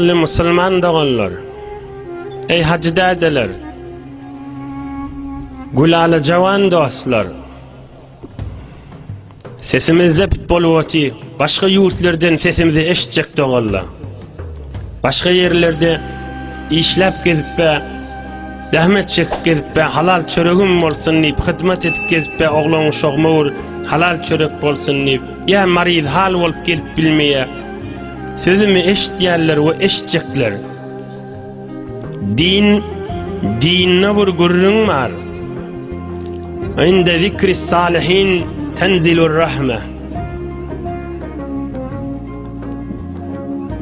Müslüman doğanlar, ey hacıdadeler, gulalı cavan dostlar, sesimiz zepit boluvati, başka yurtlardan sesimizi eşitecek doğanlar, başka yerlerde işlep gezip be, zahmet çekip gezip be, halal çöreğim olsun deyip, hizmet edip gezip be, oğlum şoğma vur, halal çörek bolsun deyip, ya mariz hal olup gelip bilmeye, sözümü eşitdiyenler ve eşitecekler. Dinne bir gurrun var. İnde zikri salihin tenzilur rahme.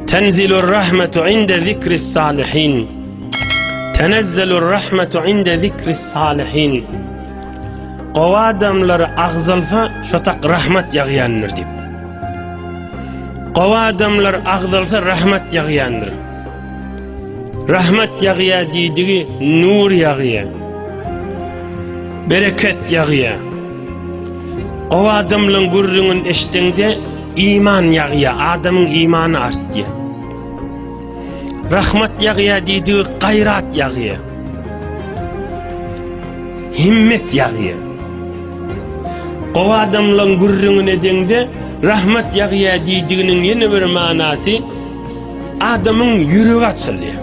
Tenzilur rahmetu inde zikri salihin. Tenezzelur rahmetu inde zikri salihin. Qova adamlar ağzalsa şotak rahmet yağıyandır deyip. Qova adamlar ağzalsa rahmet yağıyandır. Rahmet yağıya deydiği nur yağıya. Bereket yağıya. Qova adamların gurrunun eşitinde iman yağıya. Adamın imanı arttı. Rahmet yağıya deydiği gayrat yağıya. Himmet yağıya. Qova adamların gurrunun edinde rahmet yağıya deydiğinin yeni bir manası adamın yüreği açılıyor.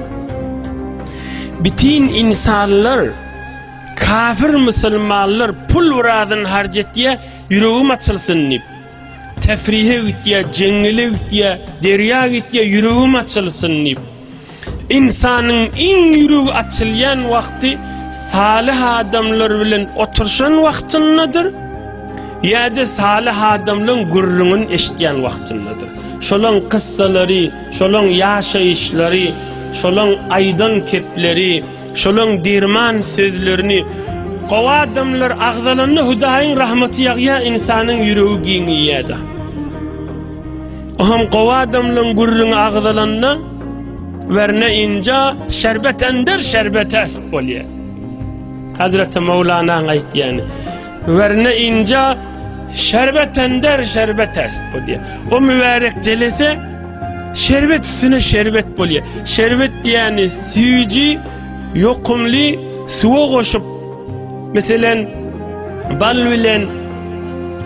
Bütün insanlar, kafir Müslümanlar pul uğradın harcetiye yüreğim açılsın deyip, tefrihe gittiye, cengile gittiye, derya gittiye yüreğim açılsın deyip, insanın en yüreği açılyan vakti salih adamlar bilen oturuşan vaktindedir, ya da salih adamların gurrunun eşitdiyen vaktindedir. Şolon kıssaları, şolon yaşayışları, şolon aydan kepleri, şolon dirman sözlerini, qova adamlar ağzalanını Hudaýyň rahmeti yağıya insanın yüreği giňiyedi. Oham qova adamların gurrunu ağzalanına verne inca şerbet ender şerbet est bolýar. Hazreti Mevlana'nın aýtýany, verne inca şerbet ender şerbet est bolýar. O mübarek celese şerbet üstüne şerbet bolýar. Şerbet yani süýji, yokumly suwa goşup, meselen bal bilen,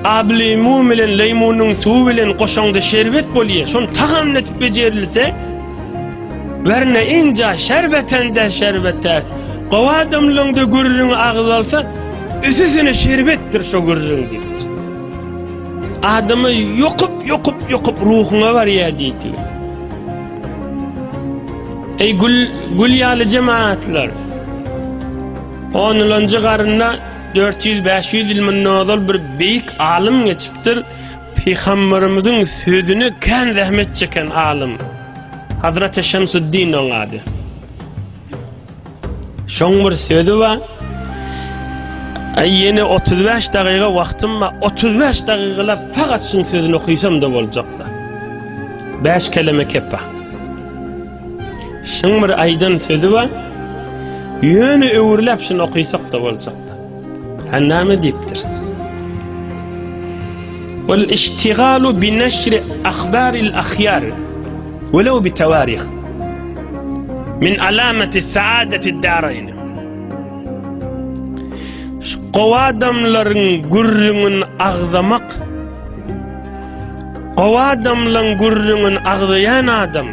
ablymum bilen, leymunyň suwy bilen goşaňda şerbet bolýar. Şonu tagamletip bejerilse, werne inja şerbetende şerbet est. Qova adamlaryň da gurrun agzalsa, üstüne şerbetdir şo gurrun diýip. Adamı yokup ruhuna var ya deydi. Ey gül yalı cemaatler, 10. qarında 400-500 yıl münnodal bir beyik alim geçiptir. Peygamberimizin sözünü kan zahmet çeken alim Hazreti Şemsuddin on adı. Şoň bir sözü var. Yeni 35 dakika vaktim var. 35 dakikala fakat şun sözünü okuysam da olacak da. 5 kelime kepa. Şun bir aydan sözü var. Yönü öwürläp şunu okuysak da olacak da. Hanname deyiptir. Vel iştigalu bi neşri akhbaril ahyar welew bi tawarikh min alamati saadeti darayn. Qova adamlaryň gurrunun agzamak, qova adamlaryň gurrunun agzayan adam,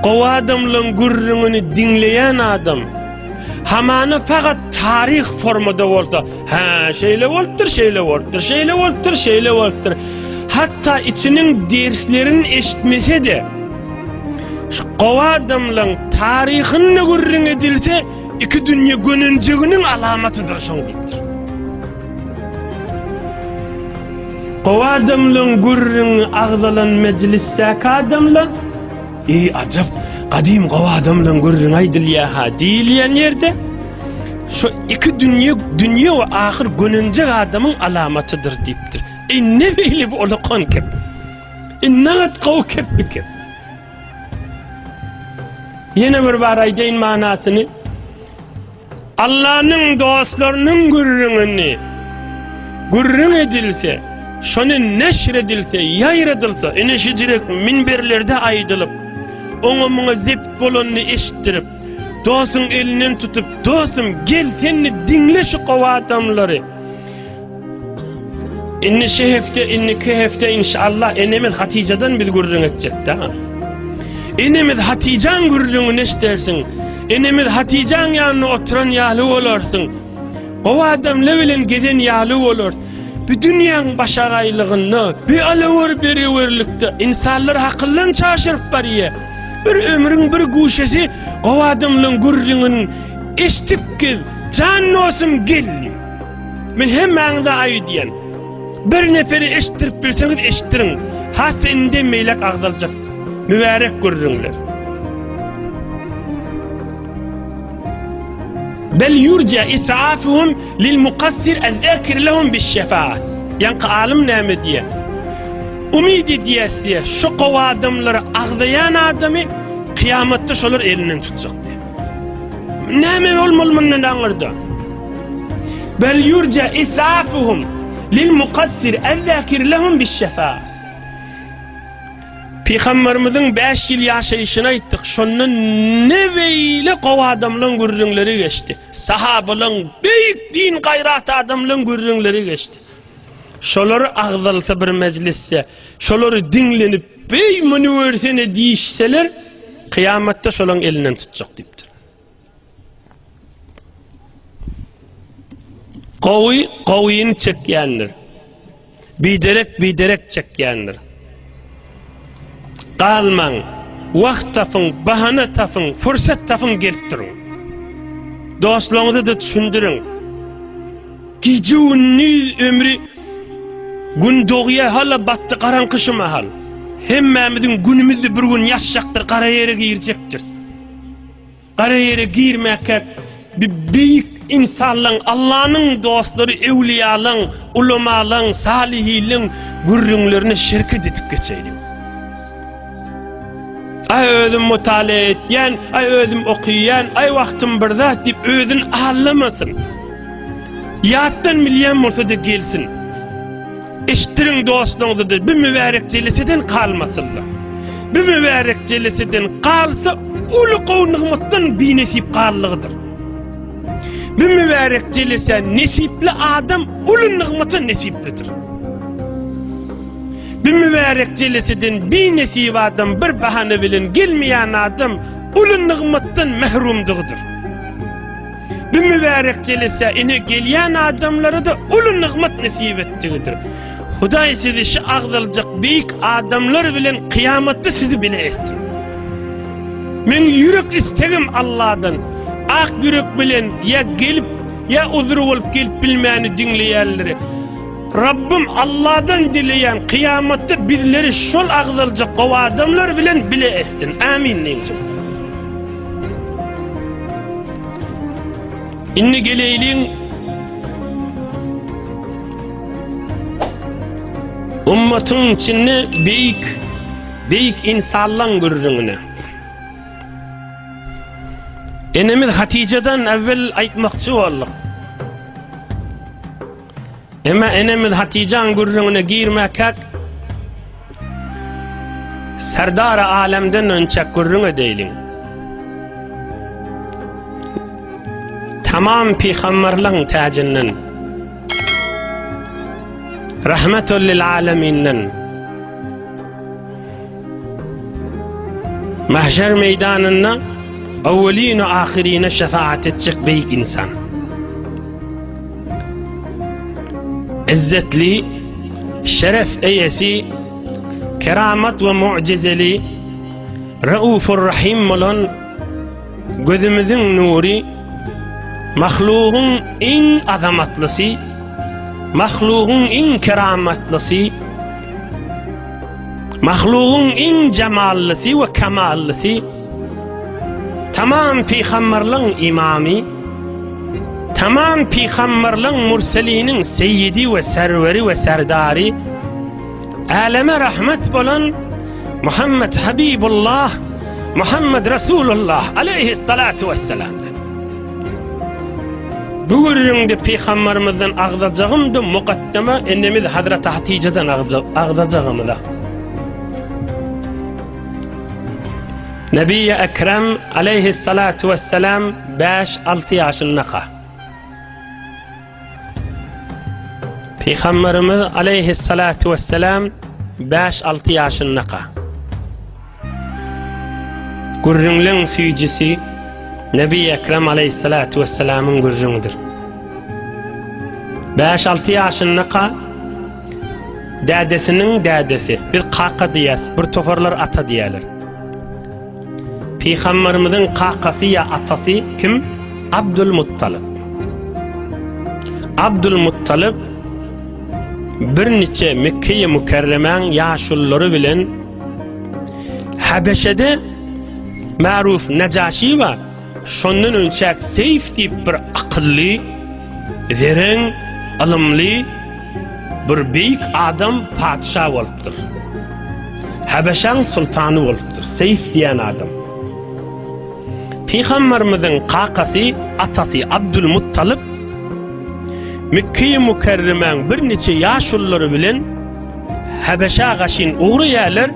qova adamlaryň gurrununu dinleyen adam, hamany fakat tarih formada bolsa, ha şeýle bolupdyr, hatta içiniň derslerini eşitmese de, qova adamlaryň tarihini gurrun edilse, iki dünya gönenjeginiň alamatydyr şoň diýipdir. Qova adamlaryň gurrun agzalan mejlisdäki adamlar, ey ajab, qadim qova adamlaryň gurrun aýdylýar ha diýilýän ýerde, şo iki dünya we ahir gönenjek adamyň alamatydyr diýipdir. Ey ne beýle bu olaqan kep? Nagat qaw kep bikep. Ýene bir bar aýdaýyn manasyny. Allah'ın dostlarının gurrun edilse, şonu neşredilse, yayredilse, eneşicilik minberlerde aydılıp, oňamyňa zept bolanyny eşitdirip, dostun elinden tutup, dostum gel seni dinle şu gowa adamlary. Inni iki hefte inşallah enemiz Hatice'den bir gurrun edecek da. Enemiz Hatice'nin gurrunu eşdersin. Enemiz Hatice'nin yanına oturan yağlı olarsın. Gowa adamlar bilen geden yağlı olur. Bu dünyanın başarıylığını, bir alavur beriwerlikde insanlar akıllan çaşırıp bariye. Bir ömrün bir guşesi gowa adamlaryň gurrunun eşitip gel, can olsun gel. Men hemmäňize aýdýan. Bir neferi eşittirip bilseňiz eşittirin. Hasta inde meýlek agdaljak. Mübarek gurrunlar. Bel yurca israfuhum lil muqassir az-zakir lahum biş-şefa'a. Yani alim näme diýe? Umid edýärsiz, şu gowa adamlary agdayan adamy kıyamatda şolar elinden tutacak diye. Näme bolmalyny aňyrdy. Bel yurca israfuhum lil muqassir az-zakir lahum biş-şefa'a. Peygamberimizin 5 yıl yaşayışını aytdyk. Şondan nebeyle gowa adamlaryň gurrunlary geçti. Sahabalyň büyük din gaýraty adamlaryň gurrunlary geçti. Şolary agdalsa bir meclisse, şolary dinlenip bey münüwersene diýişseler, kıyamatda şolaryň elinden tutacak diýipdir. Gowyny çekýändir. Biderek çekýändir. Qalmaň, wagt tapyň, bahana tapyň, fursat tapyň gelip duruň. Dostlaryňyzy da düşündiriň. Gijuni ömri gün doğuya hala battı qaranqyşy mahal. Hemmämiziň günümizde bir gün ýaşjakdyr, qara ýere girjekdir. Qara ýere girmäke bir beýik insanlaryň, Allah'nyň dostlary, ewliýalaryň, ulamalaryň, salihliň gurrunlaryny şirket edip geçeýdim. Ay özüm mutala etýän, ay özüm okuýan, ay wagtym bir zat dip özüni allamasyn. Ýatdan milyon bolsa-da gelsin. Eşitdirin dostlaryňyzy, bir mübarek jeleseden kalmasynlar. Bir mübarek jeleseden kalsa, uly gownygmatdan binesip garlygydyr. Bir mübarek jelese nesipli adam uly nygmata nesiplidir. Bir mübarek jeleseden bir nesip adam bir bahane bilen gelmeýän adam uly nygmatdan mehrumdygydyr. Bir mübarek jelese ine gelýän adamlara da uly nygmat nesip etdigidir. Hudaý sizi şu agdaljak beýik adamlar bilen kıyamatda sizi bile etsin. Men yürek istegim Allah'dan. Ak yürek bilen ya gelip ya uzur bolup gelip bilmäni dinleýänleri. Rabbim Allah'dan dileyen kıyamatta birileri şol agdaljak gowa adamlar bilen bile etsin. Amin diýjek. Inni geleýliň ummatyň içinde beýik insanlaryň gurrununa. Enemiz Hatice'den evvel aýtmakçy boldyk. Ama enemiz Hatice'nin gurrununa girmäkak serdar-ı alemden önçek gurrun edeýliň. Tamam peygamberliň tajinden, rahmetul lil aleminden, mahşer meydanına awwelin ve ahirin şefaat etjek beýik insan. İzzetli, şeref eýesi, keramet ve mucizeli, raufur rahim bolan gözümüzün nuri, mahluğun en azamatlısı, mahluğun en kerametlısı, mahluğun en cemallısı ve kemallısı, tamam peygamberliň imami, tamam peygamberliň murseliniň seyyidi ve serveri ve serdari, aleme rahmet bolan Muhammed Habibullah, Muhammed Resulullah aleyhissalatu vesselam. Bu gurrunde peygamberimizden agdajagymdy muqaddama ennemiz Hazrat Hatice'den agdajagymda. Nebi Ekrem aleyhissalatu vesselam 5-6 yaşındaqa. Peygamberimiz aleyhissalatu vesselam 5-6 yaşındaqa. Gurrunlun süyücüsü Nebi Ekrem aleyhissalatu vesselam'ın gurrundur. 5-6 yaşındaqa dədesinin dədesi bir qaqa diyas, bir tofarlar ata diyalar. Peygamberimizin qaqası ya atası kim? Abdülmuttalib. Abdülmuttalib bir neçe Mekke-i Mükerremen yaşulları bilen Habeşe'de maruf Necaşi var. Şondan ölçek Seyf deyip bir akıllı, zeren, alımlı bir büyük adam padişah olupdur. Habeşan sultanı olupdur. Seyf diyen adam. Peygamberimizin qaqası, atası Abdülmuttalib Mekke-i Mükerremen bir neçe yaşulları bilen Habeşa gaşin uğru yerler,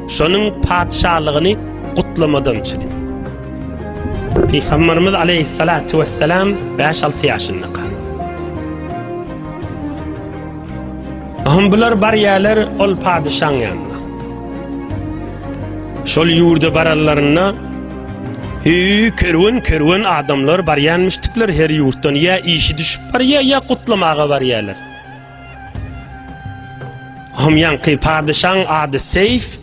şonun padişahlığını kutlamadan çıkıyor. Peygamberimiz aleyhissalatu vesselam 5-6 yaşındaqa. Ahım bular bar yerler ol padişahın yanına. Şol yurda barallarına kervan adamlar baryanmıştıklar her yurttan, ya işi düşüp bar ya kutlamağa bar yerler. Ahım yankı padişahın adı Seyf,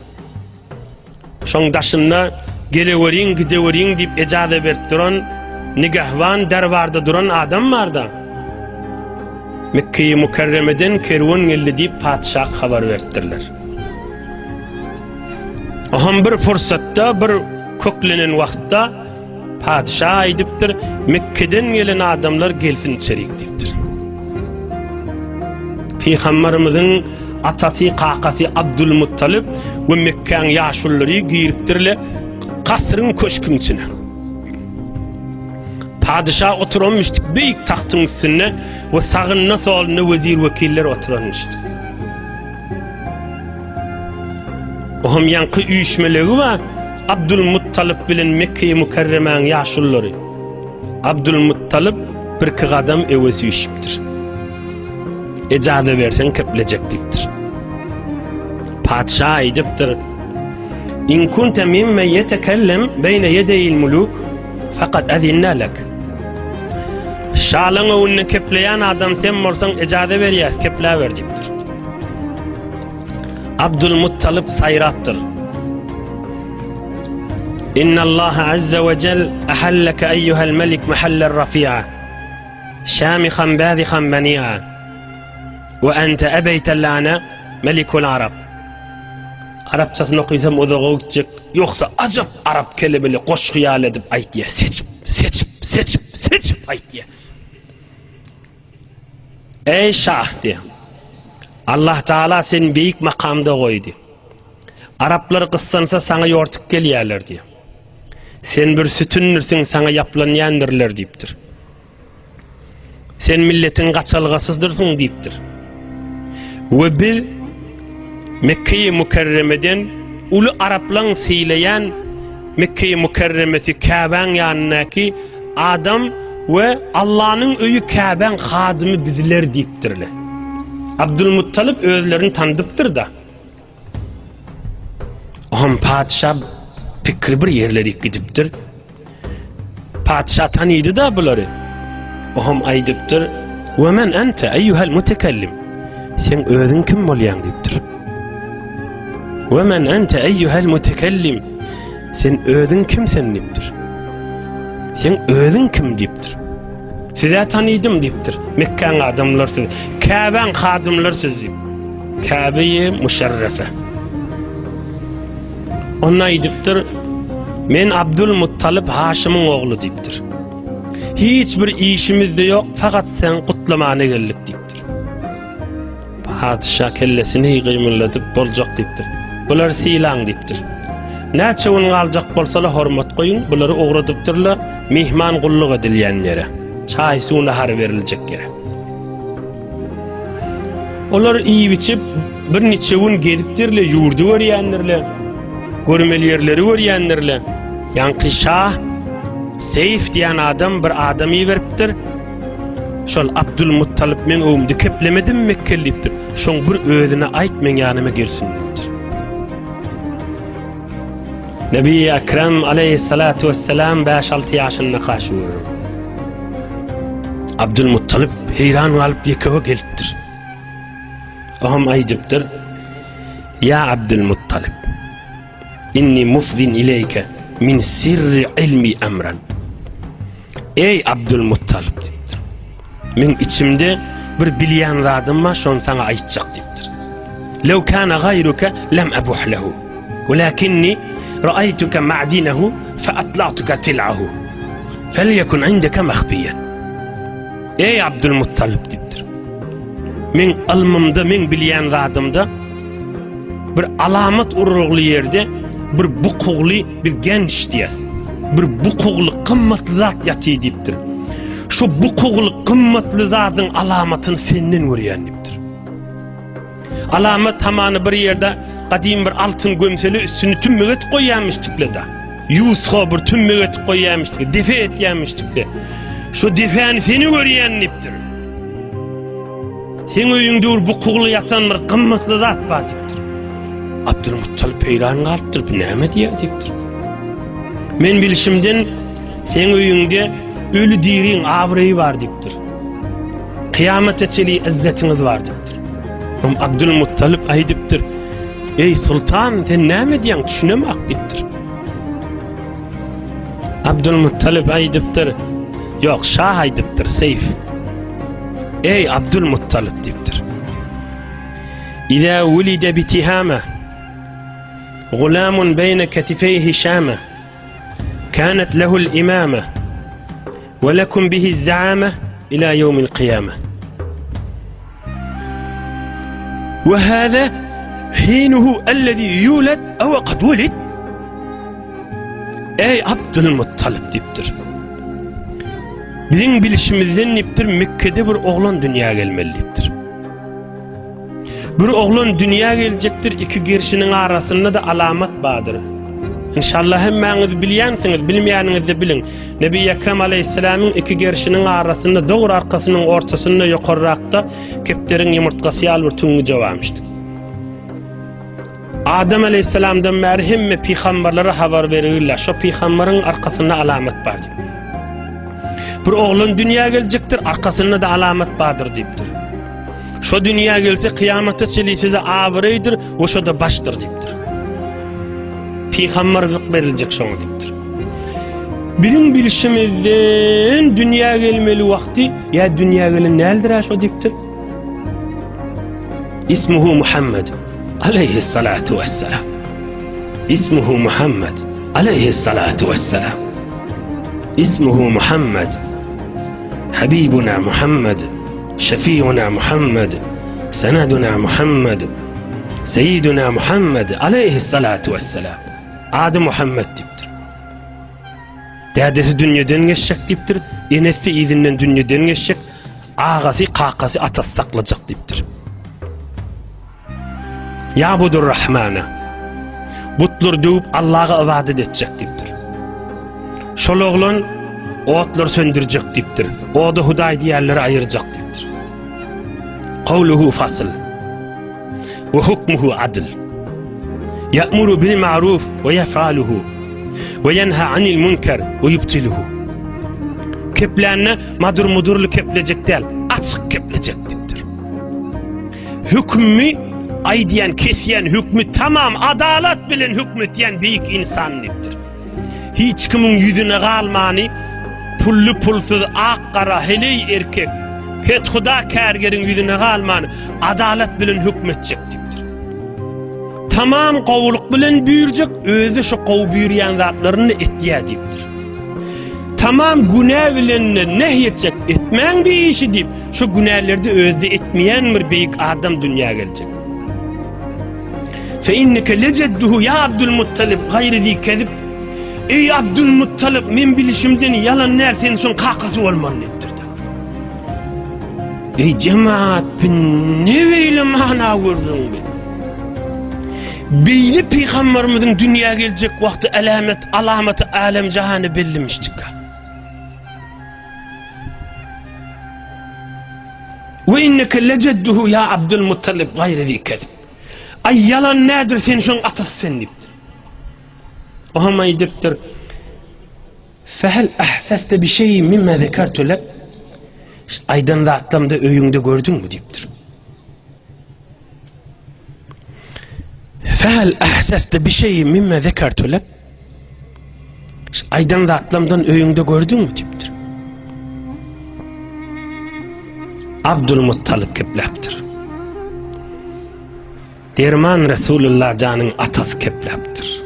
şon daşında geleverin gideverin deyip ecade verip duran, nigahvan dervarda duran adam vardı. Mekke-i Mükerreme'den kervan geldi deyip padişah haber verdirler. Aham bir fırsatta, bir köklenen vaxtta padişah aydiptir, Mekke'den gelen adamlar gelsin içerik deyiptir. Peygamberimizin atası qaqası Abdülmuttalib ve Mekke'nin yaşulları giriptirle kasrın köşkün içine. Padişah oturulmuştuk büyük tahtın üstüne ve sağınına soluna vezir vekiller oturulmuştu. Ohum yankı uyuşmeleri var. Abdülmuttalib bilen Mekke-i Mükerremen yaşulları. Abdülmuttalib bir kıgadam evesi uyuşuptur. Ecade versen keplecektiktir. Padişah aydiptir. İn kunte mimme yetekellem beyne yedeyil muluk fakat azinna lek. Şalın önüne kepleyen adam sen olsan ecade veriyaz, keple verdiktir. Abdülmuttalib sayraptır. İnna Allah azze ve cel ahalleke eyyuhel melik mahallel rafi'a şamikhan bâzikhan bani'a ve ente ebeytellâne melikul Arab. Arapçasını okuysam o da gidecek. Yoksa acaba Arap kelimeli koş hıyal edip ayt diye seçip ayt diye. Ey şah diye. Allah Teala seni büyük makamda koydu. Araplar kıssansa sana yortuk geliyerler diye. Sen bir sütünnürsün, sana yapılanyandirler deyiptir. Sen milletin kaçalgasızdırsın deyiptir. Ve bir Mekke-i Mükerreme'den ulu Araplan seyleyen Mekke-i Mükerremesi Kabe'nin yanındaki adam ve Allah'ın öyü Kabe'nin hadimi bizler deyiptirler. Abdülmuttalib özlerini tanıdıptır da. Oham padişah fikri bir yerleri gidiptir. Padişah tanıydı da bunları. Oham aydiptir. Ve men ente eyyuhel mutekellim. Sen özün kim bolyan deyiptir. Ve men ente eyyuhel mutekellim. Sen özün kim sen deyiptir. Sen özün kim deyiptir. Size tanıydım deyiptir. Mekke'nin adamlar siz. Kabe'nin hadimler siz. Kabe-i müşerrefe. Ona deyiptir. Men Abdülmuttalib Haşim'in oğlu deyiptir. Hiçbir işimiz de yok, fakat sen kutlamana geldik deyiptir. Padişah kellesini kıyımlatıp bolacak deyiptir. Bular silan deyiptir. Näçe onu alacak bolsalar hormat koyun, buları uğradıptırlar, mihman kulluk edilyen yere. Çay suyuna har verilecek yere. Olar iyi biçip bir neçe gün gediptirler, yurdu öğrenirler. görmeli yerleri görýändirler. Ýanky Şah Seyf diýen adam bir adamy beripdir. Şol Abdülmuttalip men öwümde keplemedim mekkelipdir. Şoň bir özüne aýt men ýanyma gelsin dipdir. Nebi Ekrem aleyhissalatu vesselam 5-6 ýaşynda gaşyr. Abdülmuttalip heyran alıp ýekebe gelipdir. Aham aýdypdyr: "Ya Abdülmuttalip, inni mufdin ileyke min sirri ilmi emran." Ey Abdülmuttalip diýipdir. Men içimde bir bilýän zadym bar, şonu sana aýtjak diýipdir. "Lew kana gayruka lam abuh lahu, walakinni ra'aytuka ma'dinahu fa atla'tuka til'ahu. Falyakun 'indaka makhfiyan." Ey Abdülmuttalip diýipdir. Men almymda, men bilýän zadymda bir alamat urugly ýerde bir bukugly bir genç diýäs. Bir bukugly kymmatly zat ýaty diýipdir. Şu bukugly kymmatly zatyň alamatyny senden görýän diýipdir. Alamat hamany bir ýerde gadim bir altyn gömseli üstüni tümmeg etip goýýanmyşdykda. Ýusga bir tümmeg etip goýýanmyşdyk, defe etýänmişdikde. Şu defäni seni görýän diýipdir. Sen öýüňde bir bukugly ýatan bir kymmatly zat bar diýipdir. Abdülmuttalip heyran galypdyr, näme diýipdir. Men bilişimden sen öýüňde ölü diriň awraý bar diýipdir. Kıyamete çeli izzetiniz bar diýipdir. Abdülmuttalip aýdypdyr: "Ey sultan, sen näme diýen düşünemek" diýipdir. Abdülmuttalip aýdypdyr: "Ýok, şah aýdypdyr, Seyf." Ey Abdülmuttalip diýipdir. "İza wulida bi Tihama gulamun beyne katifayhi Şama, kanat lahu al-imama ve lakum bihi az-za'ama ila yawm al-qiyamah. Ve hâzâ hînuhu ellezî yulad ev qad wulid." Ey Abdülmuttalip diýipdir. Bizim bilişimizden niptir Mekke'de bir oğlan dünyaya gelmelidir. Bir oğlan dünyaya gelecektir, iki gerşinin arasında da alamat vardır. İnşallah hemmeniz bilýänsiniz, bilmeýäniňiz de bilin. Nebi Ekrem aleyhisselamın iki gerşinin arasında doğru arkasının ortasında ýokarrakda kepterin ýumurtkasy alyp tüňü jawamışdy. Adam aleyhisselamdan bäri hemme peýgamberlere habar berilýär. Şo peýgamberin arkasında alamat bar. Bir oğlan dünyaya gelecektir, arkasında da alamat bardır diýipdir. Şo dünyaya gelse kıyamata çelisize awraýdyr, o şo da başdyr diýipdir. Peýgamberlik beriljek şoňa diýipdir. Bizim bilişimizden dünyaya gelmeli wagty, ya dünyaya gelen nädir şo diýipdir. İsmuhu Muhammed aleyhissalatu vesselam. İsmuhu Muhammed aleyhissalatu vesselam. İsmuhu Muhammed. Habibuna Muhammed, Şefi'una Muhammed, Seneduna Muhammed, Seyyiduna Muhammed aleyhissalatu vesselam. Adı Muhammed diýipdir. Dädesi dünýeden geçjek diýipdir, enesi izinden dünýeden geçjek, agasy kakasy atasy saklajak diýipdir. Ya budur Rahmana, butlar döwüp Allah'a ibadet etjek diýipdir. Şol oglan otlar söndürjek diýipdir. O da Hudaý diýerleri aýyrjak diýipdir. Qawluhu fasl ve hukmuhu adl. Ya'muru bil ma'ruf ve yef'aluhu ve yenha anil munkar ve yubtiluhu. Keplerine madur mudurlu keplejek del, açık keplejek diýipdir. Hükmü aýdýan, kesýän hükmü tamam adalet bilen hükmetýän beýik insan diýipdir. Hiç kimin yüzüne galmany, pullu pulsuz ak-kara heley erkek, ket huda kärgerin yüzüne galmany, adalet bilen hükmetjek diýipdir. Tamam gowluk bilen büýürjek, özü şu gow büýürýän zatlaryny etdiýär diýipdir. Tamam günah bilen nehyetjek, etmäň bir işi diýip, şu günahlarda özü etmeýän bir beýik adam dünýäge geljek. Fe inneke lejadduhu ya Abdülmuttalip gayri zi kezib. Ey Abdülmuttalip, men bilişimden yalan nersenin şoň kakasy bolman diýipdir. Ey cemaat, ne beýle mana görüň be. Beyli Peygamberimizin dünyaya gelecek vakti alameti alem cahanı bellimiştik. Ve inneke lecedduhu ya Abdülmuttalib gayri zikret. Ay yalan nedir sen şun atası sen diptir. O hamayı diptir. Fehel ahseste bir şey mimme zekertu lek. Aydan da atlamda öyünde gördün mü diptir. Fehel ahseste bir şey mimme zekertu lek. Aydan da atlamdan öyünde gördün mü diptir. Abdülmuttalib keplaptır. Derman Resulullah canın atası keplaptır.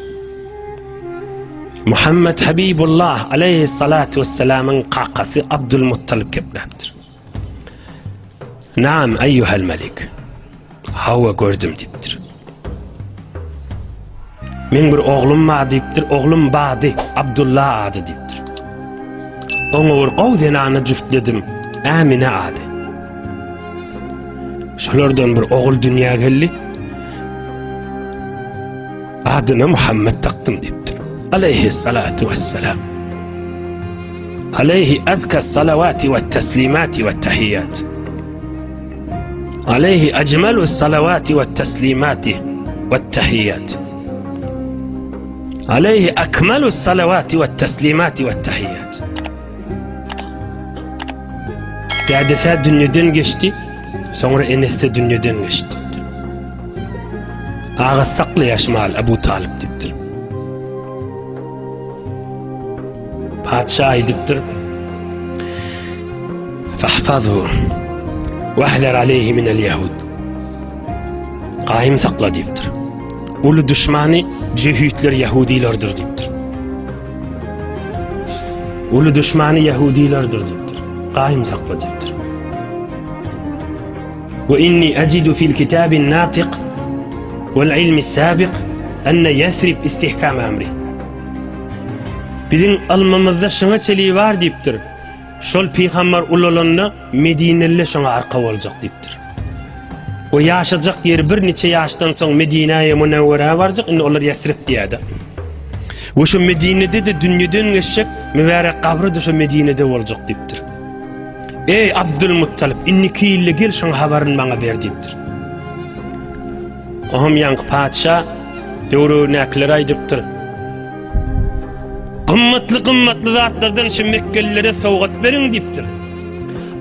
Muhammed Habibullah aleyhissalatu vesselamın kakası Abdülmuttalib keplaptır. Naam eyyuhel melik. Hava gördüm diptir. Men bir oğlum var diptir. Oğlum badi Abdullah adı diptir. Onu bir qavdenanı cüftledim. Amine adı. Şolardan bir oğul dünya geldi. Adına Muhammed taktım diptir. Aleyhissalatu vesselam. Aleyhi azka salavati ve teslimati ve tahiyyat. Aleyhi ecmelu salavati ve teslimati ve tahiyyat. Aleyhi akmelu salavati ve teslimati ve tahiyyat. Dedesi dünyadan geçti. Sonra eneste dünyadan geçti. Ağızsaklı yaşmal Ebu Talib diptir. Padişah ediptir. Fahfazhu vehler aleyhi minel yahud. Qaim sakla diptir. Ulu düşmanı cehütler Yahudilerdir diptir. Ulu düşmanı Yahudilerdir diptir. Qaim sakla diptir. Ve inni ecidu fil kitabin natiq vel ilmi sabiq enne yesrib istihkam emri. Bizim almamızda şuna çeliği var diptir. Şol peygamber ululanına Medine'li şuna arka olacak diptir. O yaşayacak yer bir neçe yaştan sonra Medine'ye Münevvere'ye varacak. İnne onlar Yesrib diyede. Ve şu Medine'de de dünyadan geçecek. Mübarek kabri de şu Medine'de olacak diptir. Ey Abdülmuttalib inniki ile gel şuna haberini bana ver diptir. Ohum yank padişah doğru nekler aydıptır. Kımmatlı zatlardan şu Mekkelilere savgat verin diptir.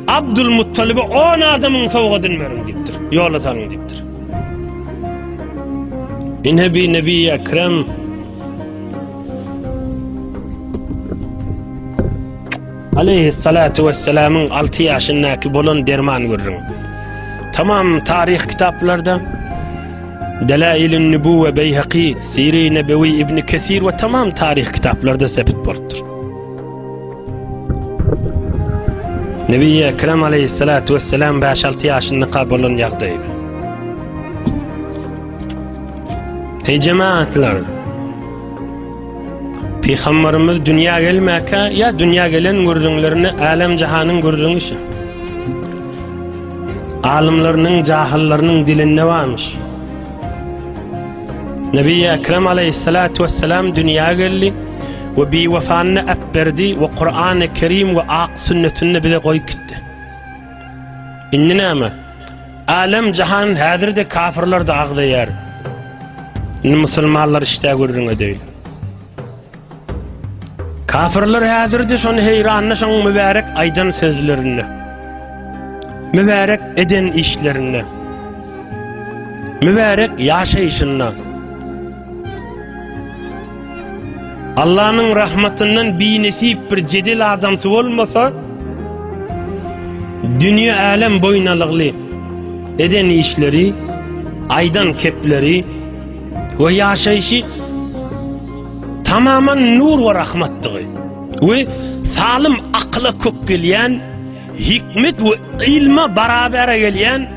Abdülmuttalib'e 10 adamın savgadını verin diptir. Yola salın diptir. Nebi Ekrem aleyhissalatu vesselamın 6 yaşındaki bolon derman görürüm. Tamam tarih kitaplarda Delail-i Nübüvve Beyhaqi, Siri Nebevi İbn Kesir ve tamam tarih kitaplarda sabit bolupdur. Nebi Ekrem aleyhissalatu vesselam 5-6 yaşında bolon ýagdaý. Ey cemaatlar, Peygamberimiz dünya gelmeke ya dünya gelen gördüğünlerini alem cahanın gördüğünü şu. Alimlerinin, cahillerinin dilinde varmış. Nebi Ekrem aleyhissalatu vesselam dünya geldi ve bir vefanını öpberdi ve Kur'an-ı Kerim ve ak sünnetini bize koyup gitti. İnnine ama alem cahan hadir de kafirler de ağlayar. Müslümanlar işte görürüne değil. Kafirler hadir de şonu heyranına şonu mübarek aydan sözlerine. Mübarek eden işlerine. Mübarek yaşayışına. Allah'ın rahmetinden bir nesip bir cedil adamsı olmasa dünya alem boynalıqlı eden işleri, aydan kepleri ve yaşayışı tamamen nur ve rahmettir. Ve salim akla kök gelen, hikmet ve ilme beraber gelen,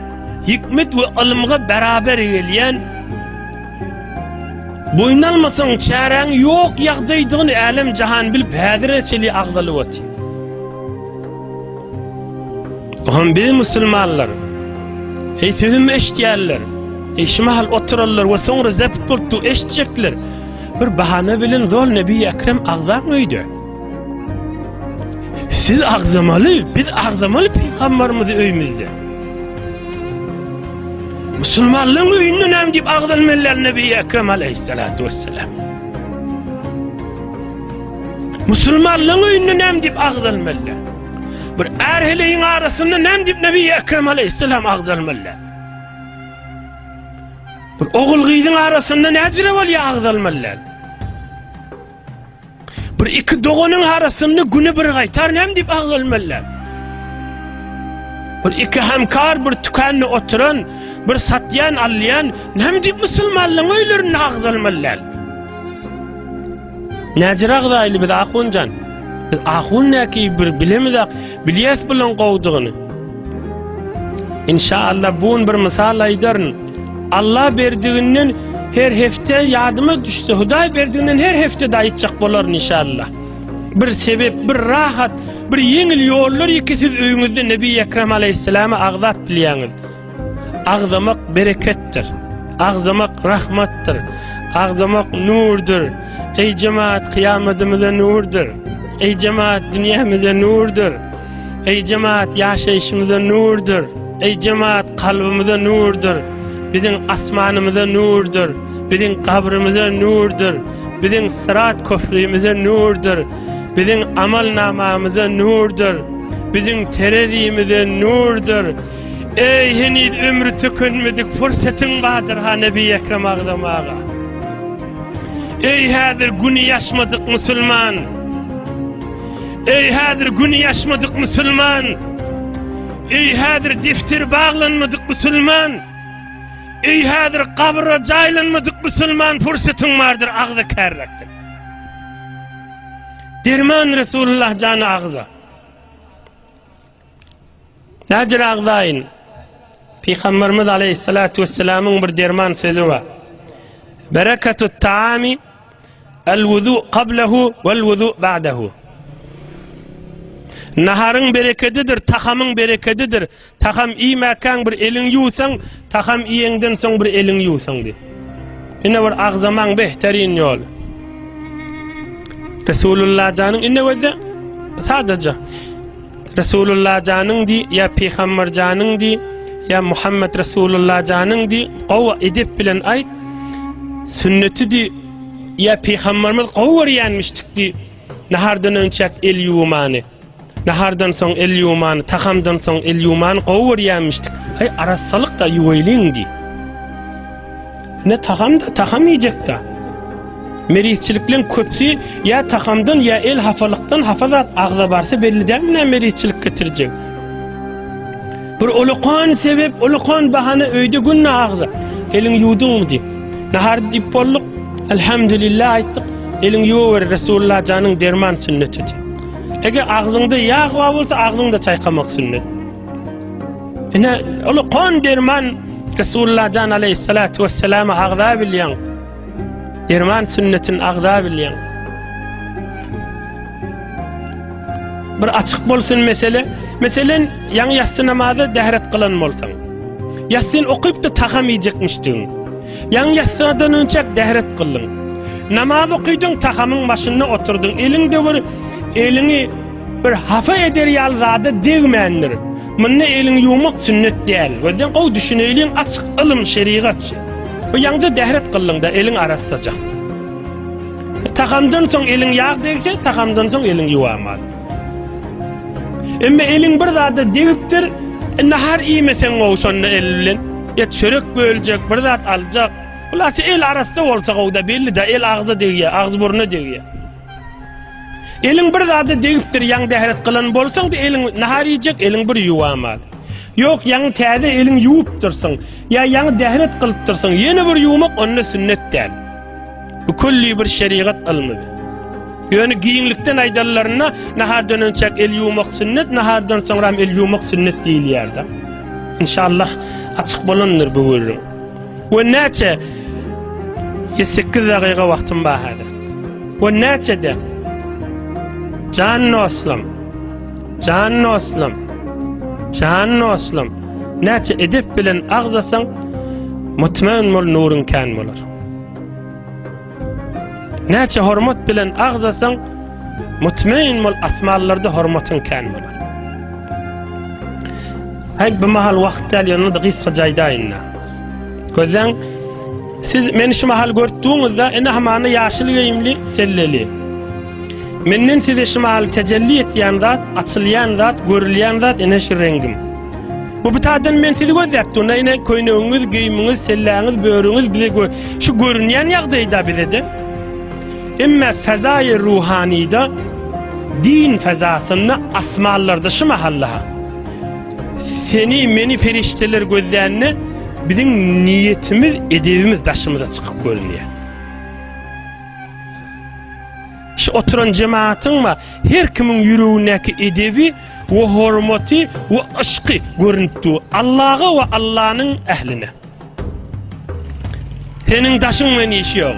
hikmet ve ilmge beraber gelen, boynalmasın çaren yok yağdaydığını alem cahan bilip hadireçeli ağdalı vati. Oğlum bizim Müslümanlar, hey sözüm eştiyaller, eşmahal otururlar ve sonra zept bultu eşitecekler. Bir bahane bilen zol Nebi Ekrem ağzam öydü. Siz ağzamalı, biz ağzamalı peygamberimizi öymüzde. Müslümanlığın öyünü nem deyip ağzalmalılar Nebi Ekrem aleyhissalatu vesselam. Müslümanlığın öyünü nem deyip ağzalmalılar. Bir erheleyin arasında nem deyip Nebi Ekrem aleyhissalam ağzalmalılar. Bir oğul gıydın arasında necire var ya ağzalmalılar. Bir iki doğunun arasında günü bir gaytar nem deyip ağzalmalılar. Bir iki hamkar bir tükenli oturan, bir satyan allayan nem deyip Müslümanlığın öylerini ağzalmalılar. Necire ağzaylı biz ağuncan. Biz ağun ne ki bir bilemizak, biliyet bilen qovduğunu. İnşallah buun bir misal aydarın. Allah berdiğinden her hefte yadıma düşse, Huday berdiğinden her hefte dayıtacak boların inşallah. Bir sebep, bir rahat, bir yengil yollar ki siz öyünüzde Nebi Ekrem aleyhisselama ağzap biliyaniz. Ağzamak berekettir, ağzamak rahmattır, ağzamak nurdur. Ey cemaat kıyametimize nurdur. Ey cemaat dünyamıza nurdur. Ey cemaat yaşayışımıza nurdur. Ey cemaat kalbimize nurdur. Bizim asmanımıza nurdur. Bizim kabrimize nurdur. Bizim sırat köprüymüze nurdur. Bizim amal namamıza nurdur. Bizim terazimize nurdur. Ey henüz ömrü tükünmedik fırsetin vardır ha Nebi Ekrem ağlamağa. Ey hadir günü yaşmadık Müslüman. Ey hadir günü yaşmadık Müslüman. Ey hadir defter bağlanmadık Müslüman. Ey hadir kabra caylanmadık Müslüman. Fırsetin vardır ağzı kerrektir. Derman Resulullah canı ağza. Necir ağzayın? Peygamberimiz aleyhissalatu vesselamın bir derman sözü var. Bereketut ta'ami el-vudu qablehu vel-vudu ba'dehu. Naharın bereketidir, tahamın bereketidir. Taham iyi mekan bir elin yusan, taham iyenden son bir elin yusan de. Yine bir ağzaman behterin yol. Resulullah canın inne vede sadece Resulullah canın di ya Peygamber canın di ya Muhammed Resulullah canın di qova edip bilen ayt sünneti di ya Peygamberimiz qovur yanmıştık di nahardan önçek el yumanı. Nahardan son el yumanı, tahamdan son el yumanı qovur yanmıştık. Hay arasalık da yuvaylindi. Ne taham da taham yiyecek da. Merihçiliklerin köpsi ya tahamdan ya el hafalıktan hafazat ağza barsa belli değil mi ne merihçilik getirecek? Bir uluqan sebep, uluqan bahane öyde günne ağza. Elin yudun mu deyip. Nahar deyip bolluk, elhamdülillah ayttık. Elin yuvar Resulullah canın derman sünneti deyip. Eğer ağzında yağ var olsa ağzında çaykamak sünnet. Yine uluqan derman Resulullah can aleyhissalatu vesselama ağza bilyan. Derman sünnetin ağza bilyan. Bir açık bolsun mesele. Meselen yan yastı namazı dehret kılan bolsan. Yastın okuyup da taham yiyecekmiştin. Yan yastıdan önce dehret kılın. Namaz okuydun tahamın başına oturdun. Elinde bir elini bir hafa eder yalzada değmendir. Mınne elin yumak sünnet değil. Ve den o düşüneylin açık ilim şeriat. O yanca dehret kılın da elin arasacak. Tahamdan son elin yağ değilse tahamdan son elin yuamad. Emme elin bir zada değiptir. Nahar iyimesen o şonna elin. Ya çörek bölecek bir zat alacak. Ulası el arasında olsa o da belli de el ağzı değiyor, ağzı burnu değiyor. Elin bir zada değiptir yan dehret kılan bolsan da elin nahar yiyecek elin bir yuamad. Yok yan täze elin yuup dursun. Ya yan dehret kılıp dursun. Yeni bir yumak onunla sünnet değil. Bu kulli bir şeriat alınır. Yani giyinlikten aydallarına nahardan önce el yumak sünnet, nahardan sonra el yumak sünnet değil yerde. İnşallah açık bulunur bu ürün. Ve neçe 8 dakika vaktim bahada. Ve neçe de canlı oslam neçe edip bilen ağzasan mutmain bol nurun kan bolar. Näçe hormat bilen agzasaň mutmain bol asmanlarda hormatyn kan bolar. Hay bu mahal wagtda ýanyda gysga jaýdaýynna. Gözden siz meni şu mahal görtdiňizde ene hamany ýaşyl geyimli selleli. Menden size şu mahal tecelli etýän zat, açylýan zat, görülýän zat ene şu rengim. Bu bitadan men sizi gözläpdim. Ene köýnüňiz, geyimiňiz, selläňiz, böwrüňiz bize şu görünýän ýagdaýda biledi. Emma fezaýy ruhaniyda din fezasyny asmanlarda şu mahallaha seni meni ferişteler gözlerini bizim niyetimiz, edebimiz daşımıza çıkıp görünüyor. Şu oturan cemaatin mi her kimin yüreğindeki edebi ve hormati ve aşkı görüntü Allah'a ve Allah'ın ehline. Senin daşın meni işi yok.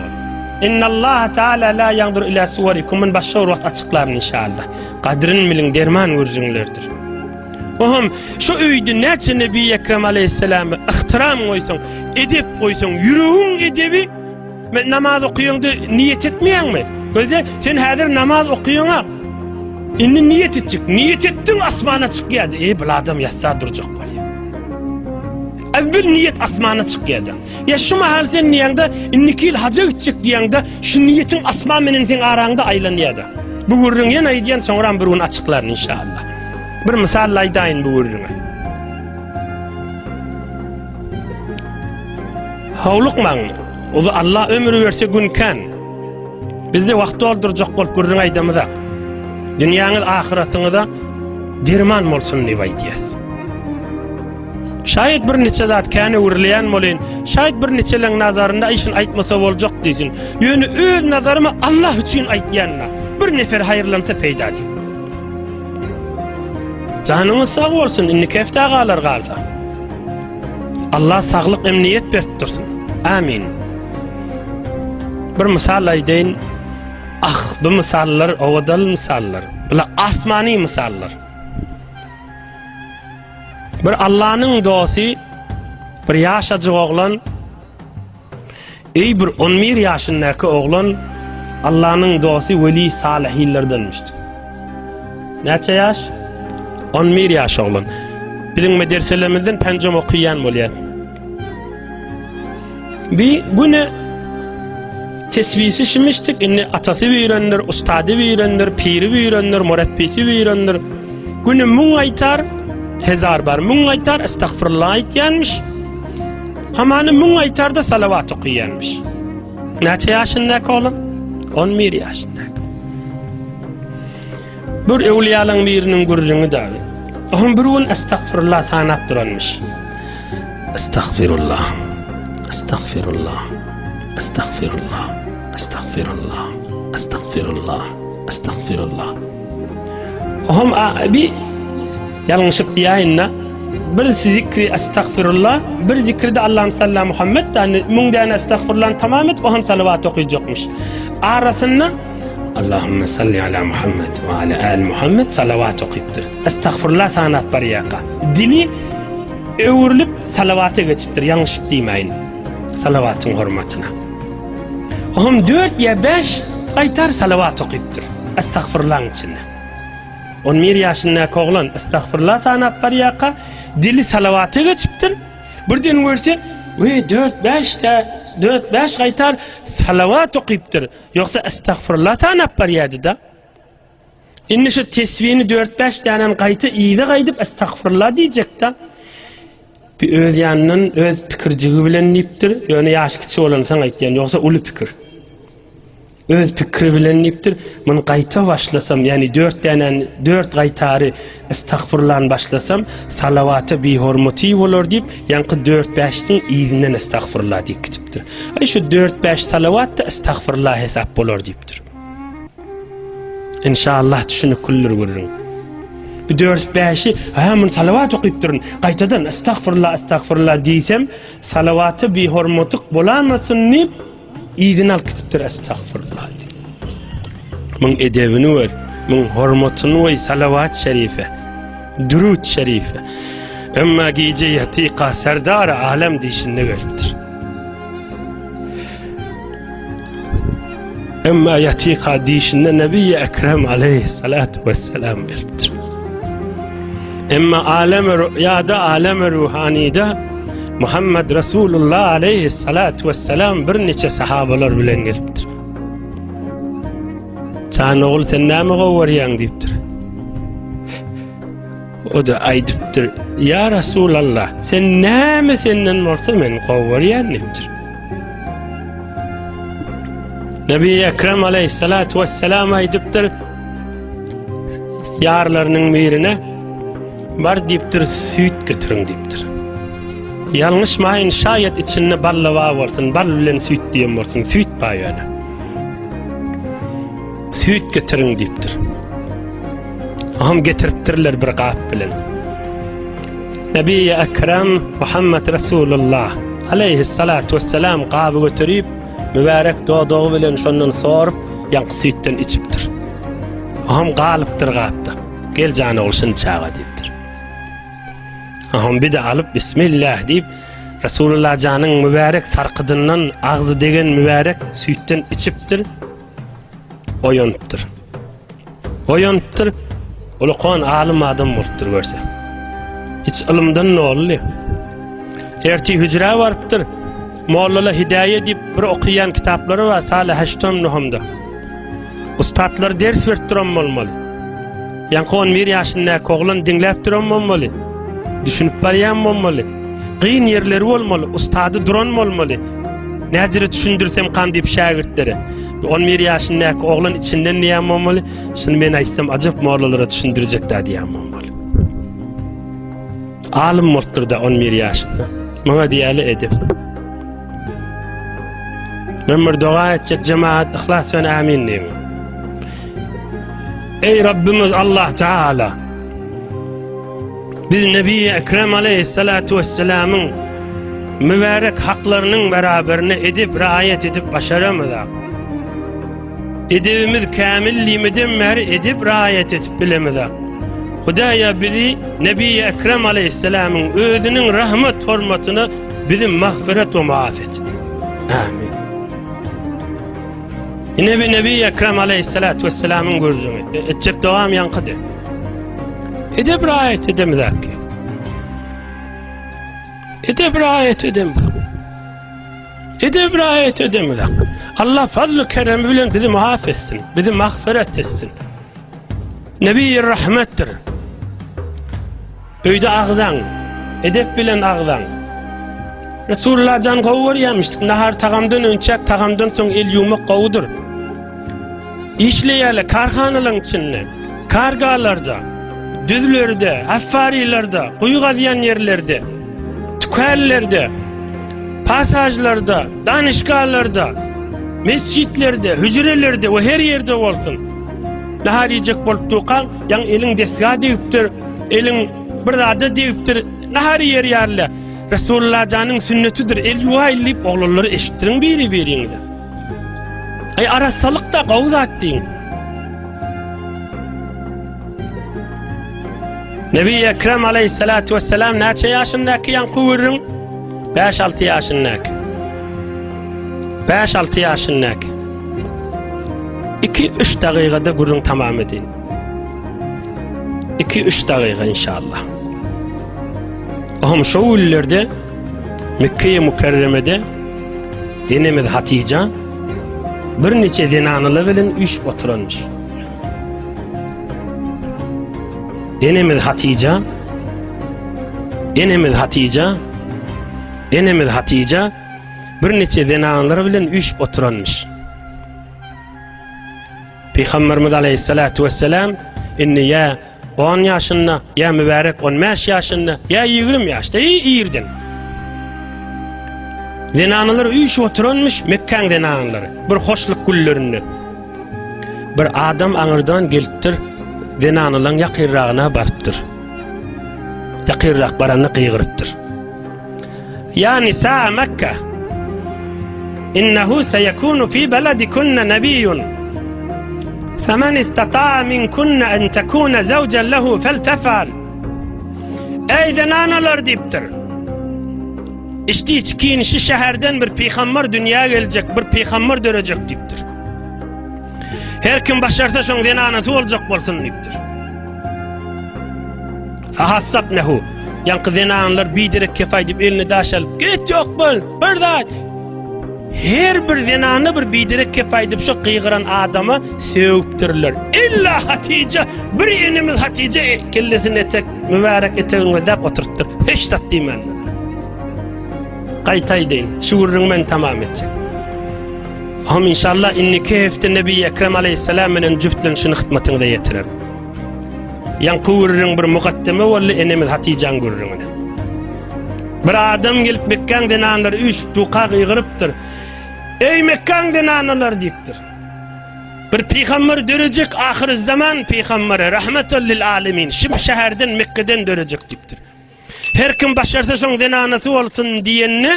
İnna Allah Teala la yandur ila suvarikum min başşor vaxt açıklarını inşallah. Kadrin bilin derman görücünlerdir. Ohum şu öýde näçe Nebi Ekrem aleyhisselamy ihtiram goýsaň, edep goýsaň, yüreğiň edebi namaz okuýanda niyet etmeýärmi? Gözde sen häzir namaz okuýaňa inni niyet etjek. Niyet etdiň asmana çykýardy. Bu adam ýatsa durjak bolýar. Awvel niyet asmana çykýardy. Ya şu mahal sen niýende innikil haja gitjek diýende şu niýetiň asman menen sen araňda aýlanýardy. Bu gurrun ýene aýdýan soňram bir gün açyklar inşallah. Bir misal aýdaýyn bu gurruna. Hawlukmaň, ozy Allah ömür berse günkan. Bizde wagt doldurjak bolup gurrun aýdamyzak. Dünýäňiz ahiretiňizde derman bolsun diýip aýdýas. Şayet bir neçe zat käne urilýän bolen, şayet bir neçeleň nazarynda işin aýtmasa boljak diýsin. Ýöne öz nazarymy Allah üçin aýtýanna bir nefer haýyrlansa peýda diýip. Canımız sağ olsun, inni kefte ağalar galda. Allah sağlık emniyet berip dursun. Amin. Bir misal aýdaýyn. Bu misallar, owadal misallar. Bula asmani misallar. Bir Allah'ın do'sy, bir ýaşajyk oglan, bir 11 ýaşyndaky oglan Allah'ın do'sy weli salihlerdenmişdi. Näçe ýaş? 11 ýaş oglan. Bizim medreselemizden pencem okuyan bolýar. Bir güne tesbisi şimiştik, inni atasy öýrendir, ustady öýrendir, piri öýrendir, murabbisi öýrendir. Güne muň aýtar, hezar bar muň aýtar, estağfirullah aýtýanmış. Hamany muň aýtar da salawat okuýanmış. Näçe ýaşyndaky oglan? 11 ýaşyndaky. Bir ewliýalaryň biriniň gurjüňi dawy. Ohum bir gün estağfirullah sanap duranmış. Estağfirullah. Estağfirullah. Estağfirullah. Estağfirullah. Estağfirullah. Estağfirullah. Ohum bir ýalňyşyk diýäýinna. Bir zikri estağfirullah, bir zikri de Allah'ım sallallahu Muhammed tane müngden estağfirullah tamam et, ohum salavat okuyacakmış. Arasında Allahümme salli ala Muhammed ve ala al Muhammed salavat okuyuptur. Estağfirullah sanat bariyaka. Dili öwürlüp salavata geçipdir. Yanlış diýmeýin. Salavatın hormatına. Ohum 4 ya 5 aytar salavat okuyuptur. Estağfirullah'ın içinde. 11 ýaşyndaky oglan estağfirullah sanat bariyaka. Dili salavata geçipdir. Birden görse, 4-5 aytar salavat okuyupdur. Yoksa estağfirullah sanap bariyady da. Inni şu tesbihini 4-5 danan gaýta iýde gaýdyp estağfirullah diýjek da. Bir öz ýanynyň öz pikirjigi bilen diýipdir. Ýöne ýaş kiçi bolansaň aýtýan, ýoksa uly pikir. Öz pikiri bilen diýipdir. Men gaýta başlasam, ýani 4 gaýtary estağfirullah başlasam, salawaty bi hormaty bolar diýip, ýanky 4-5-iň iýinden estağfirullah diýip gitipdir. Ay şu 4-5 salawat da estağfirullah hesap bolar diýipdir. İnşallah düşünüp kullar görürüň. Bir 4-5'i men salavat okuyup durun. Gaýtadan estağfirullah diýsem, salawaty bi hormatyk bolanmasyn diýip iýden alyp gitipdir estağfirullah diýip. Men edebini wer, men hormatyny we salavat şerife, durud şerife. Emma gece yatiqa serdar alem diýişinde beripdir. Emma yatika dişinde Nebi Ekrem aleyhissalatu vesselam gelipdir. Emma alem-i ruhanida Muhammed Resulullah aleyhissalatu vesselam bir neçe sahabalar bilen gelipdir. Çağın oğul sen näme gowwarýaň diýipdir. O da aýdypdyr, ya Resulallah, sen näme senden bolsa men gowwarýan diýipdir. Nebi Ekrem aleyhissalatu vesselam aýdypdyr, yarlarynyň birine bar diýipdir, süýt getiriň diýipdir. Ýalňyşmaýyn, şaýat içinde balla bolsun, bal bilen süýt diýen bolsun, süýt baýany. Süýt getiriň diýipdir. Aham getiripdirler bir gap bilen. Nebi Ekrem Muhammed Resulullah aleyhissalatu vesselam gaby götürip mübarek dodagy bilen şondan sorup ýanky süýtden içipdir. Aham galypdyr gapda. Gel jany olşun çağa diýipdir. Aham bir de alıp bismillah diýip Resulullah janyň mübarek sarkydyndan agzy degen mübarek süýtden içipdir. Oýanypdyr. Ulukon alim adam bolupdyr görse. Hiç ilmden nolly. Erti hücre barypdyr. Mollala hidaye diýip bir okuyan kitaplary var Salih Haştam nuhamda. Ustadlar ders berdiren bolmaly. Ýa-ni 11 ýaşyndaky oglan dinläp duran bolmaly. Düşünüp barýan bolmaly. Gyn ýerleri bolmaly, ustady duran bolmaly. Näjire düşündirsem kan diýip şagirtlere. 11 ýaşyndaky oglan içinden näme bolmaly? Şunu men aýtsam ajap mollalara düşündirjekdi diýen bolmaly. Alim bolupdyr da 11 ýaşynda. Maňa diýeli edip. Men bir dua etjek jemaat ihlas we amin diýen. Ey Rabbimiz Allah Taala, biz Nebi Ekrem aleyhissalatu vesselam'ın mübarek haklarynyň beraberini edip riayet edip başaramyzak. Edebimiz kamilliğimizden meri edip riayet edip bilemizak. Hudaýa bizi Nebi Ekrem aleyhisselam'ın özünün rahmet hormatyny bizim mağfiret ve maafet. Amin. Nebi Ekrem aleyhissalatu vesselam'ın gözüňe etjek dowam ýankydy. Edip riayet edemizak. Edip riayet edemizak. Allah fazl-ı kerem bilen bizi muhaf etsin, bizi mağfiret etsin. Nebi rahmettir. Öýde agdan, edep bilen agdan. Resulullah jan gowwarýarmyşdyk, nahar tagamdan önçek, tagamdan soň el ýumak gowudur. İşleýäle karhanalaryň içinde, kargalarda, düzlerde, haffarilarda, guýu gazýan ýerlerde, tükärlerde, pasajlarda, danışgahlarda, mescitlerde, hücrelerde ve her yerde bolsun. Nahar yiyecek bolup tuğan, yan elin desga deyipdir, elin bir zada deyipdir, nahar yer yerle. Resulullah janyň sünnetidir, el yuwaýlyp oglary eşitdirin biri-biriňde. Ay arasalykda gowzat diň. Nebi Ekrem aleyhissalatu vesselam näçe ýaşyndaky ýanky görüň? 5-6 ýaşyndaky. 5-6 ýaşyndaky. 2-3 dagygada görüň tamam edin. 2-3 dagyga inşallah. Aham şu ýyllerde Mekke-i Mükerreme'de enemiz Hatice bir neçe denanylar bilen üç oturanmış. Enemiz Hatice bir neçe denanylar bilen üç oturanmış. Peygamberimiz aleyhissalatu vesselam inni ya 10 ýaşynda, ya mübarek 15 ýaşynda, ya 20 ýaşda ýerden. Denanylar üç oturanmış Mekkeň denanylary. Bir hoşluk güllerinde. Bir adam aňyrdan gelipdir, denanylaryň ýakyrragyna barypdyr. Ýakyrrak barany gyýgyrypdyr. Ya nisa Mekke, innehu seyekunu fi beledikunna nebiyyun. فَمَنْ اِسْتَطَاعَ مِنْكُنَّ اَنْ تَكُونَ زَوْجًا لَهُ فَلْتَفَعَلْ. Ey denanalar deyipdir. İşte içkiyin şu şehirden bir peygamber dünyaya gelecek, bir peygamber dönecek deyipdir. Her kim başarsa şoň denanasy boljak bolsun diýipdir. Fahassabnahu ýanky denanlar bidirek kefay diýip elini daşalyp git ýok bol birdat. Her bir denany bir bidirek kefay diýip şo qygyran adama söwüpdirler. İlla Hatice bir enimiz Hatice kellesini etek mübarek etegiňe dap oturtdyr. Hiç tat diýmen. Qaytay deyin. Şuurun men tamam etjek. Ham inşallah inni kefte Nebi Ekrem aleyhisselam menen jüftlenişini hytmatyňda ýetirer. Yan kuurun bir mukaddeme walla enemiz Haticeň gurrungyna. Bir adam gelip Mekkan denanlary üç tuqa ýygyrypdyr. Ey Mekkan denanlar diýipdir. Bir peýgamber dörejek ahir zaman peýgamberi rahmetel lil alamin. Şim şäherden Mekke'den dörejek diýipdir. Her kim başarsa şoň denanasy bolsun diýenne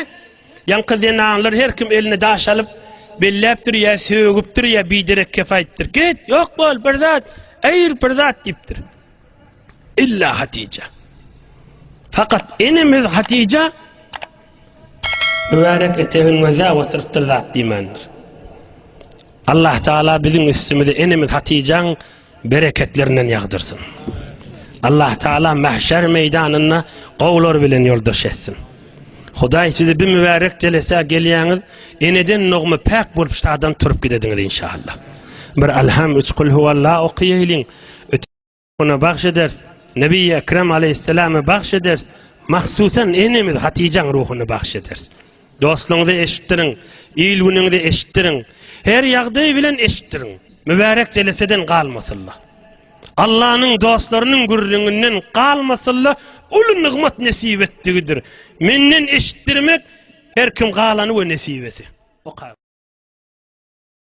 ýanky denanlar her kim elini daşalyp belläpdir ýa söwüpdir ýa bidirek kefaýetdir. Git ýok bol birdat, eýir birdat diýipdir. İlla Hatice. Fakat enimiz Hatice mübarek etegiňe oturtdyr zat diýmendir. Allah Taala biziň üstümizde enimiz Haticeň bereketlerinden ýagdyrsın. Allah Taala mahşer meýdanyna gowlar bilen ýoldaş etsin. Hudaý sizi bir mübarek jelese gelýäňiz eneden nogmy pak bolup şadan turup gidediňiz inşallah. Bir alham üç kul huvallahu okyýylyň ona bagş eder. Nebi Ekrem aleyhisselam'a bagş eder. Mahsusan enimiz Haticeň ruhunu bagş eder. Dostluğuňyzy eşitdirin, ilginiňizi eşitdirin. Her ýagdaý bilen eşitdirin. Mübarek jeleseden galmasynlar. Allah'ın dostlarının gurrundan qalmasynlar, ulu nigmat nesip etdigidir. Menden eşitdirmek her kim galany we nesibesi.